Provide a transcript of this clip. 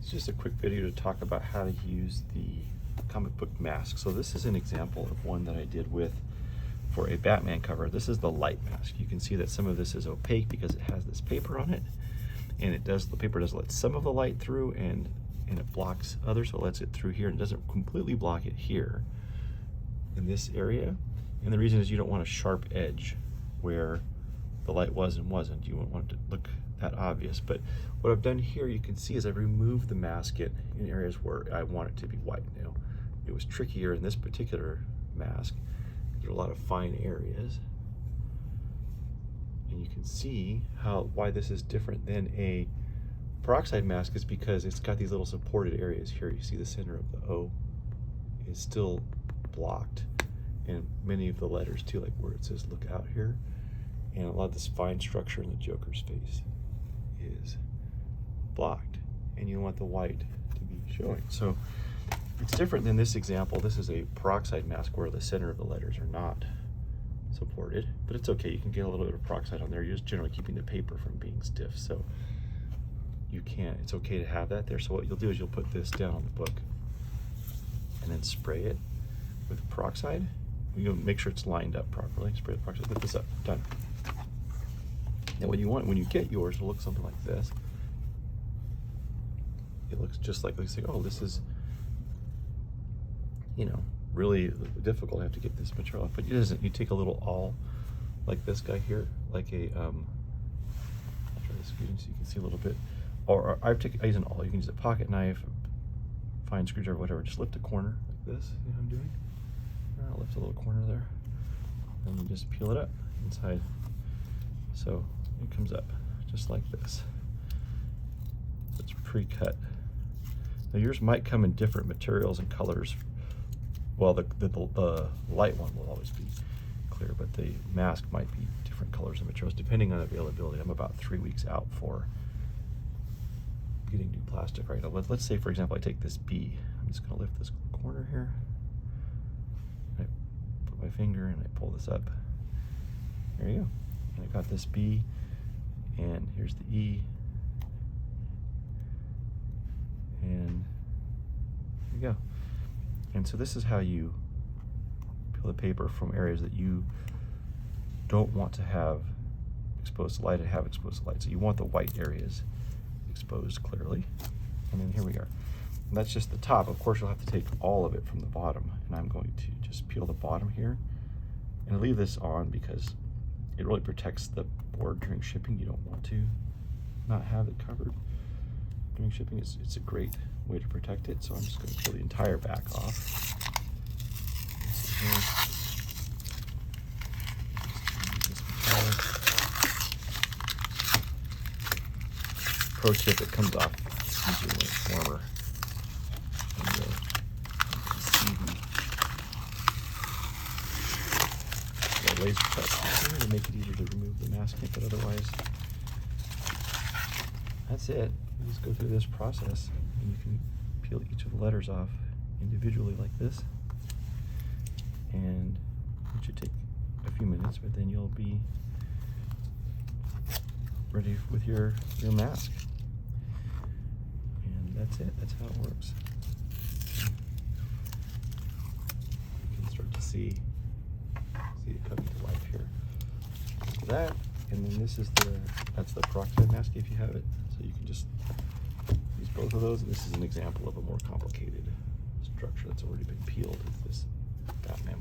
It's just a quick video to talk about how to use the comic book mask. So this is an example of one that I did for a Batman cover. This is the light mask. You can see that some of this is opaque because it has this paper on it, and the paper does let some of the light through, and it blocks others, so it lets it through here, and it doesn't completely block it here in this area. And the reason is you don't want a sharp edge where the light was and wasn't. You won't want it to look that obvious. But what I've done here, you can see, is I've removed the masket in areas where I want it to be white. Now, it was trickier in this particular mask. There are a lot of fine areas. And you can see why this is different than a peroxide mask is because it's got these little supported areas here. You see the center of the O is still blocked, and many of the letters too, like where it says "look out" here, and a lot of this fine structure in the Joker's face is blocked, and you want the white to be showing. So it's different than this example. This is a peroxide mask where the center of the letters are not supported, but it's okay. You can get a little bit of peroxide on there. You're just generally keeping the paper from being stiff, so it's okay to have that there. So what you'll do is you'll put this down on the book and then spray it with peroxide. You'll make sure it's lined up properly. Spray the peroxide, put this up, done. Now when you get yours, it'll look something like this. It looks just like say, oh, this is, really difficult. I have to get this material off, but it isn't. You take a little awl like this guy here, like a, I'll try this so you can see a little bit. Or I use an awl. You can use a pocket knife, fine screwdriver, whatever. Just lift a corner like this. You know what I'm doing? I'll lift a little corner there, and you just peel it up inside. So it comes up just like this. It's pre-cut. Now yours might come in different materials and colors. Well, the light one will always be clear, but the mask might be different colors and materials depending on availability. I'm about 3 weeks out for getting new plastic right now. Let's say, for example, I take this B. I'm just going to lift this corner here. I put my finger and I pull this up. There you go. And I got this B, and here's the E, and there you go. And so this is how you peel the paper from areas that you don't want to have exposed to light and have exposed to light. So you want the white areas exposed clearly. And then here we are. And that's just the top. Of course, you'll have to take all of it from the bottom, and I'm going to just peel the bottom here. And I leave this on because it really protects the board during shipping. You don't want to not have it covered during shipping. It's a great way to protect it. So I'm just going to peel the entire back off. Pro tip, it comes off easier when it's warmer. And you can see the laser cut here to make it easier to remove the masking, but otherwise, that's it. You just go through this process, and you can peel each of the letters off individually like this. And it should take a few minutes, but then you'll be ready with your mask. And that's it. That's how it works. You can start to see it coming to life here. That, and then that's the peroxide mask if you have it. So you can just use both of those. And this is an example of a more complicated structure that's already been peeled with this Batman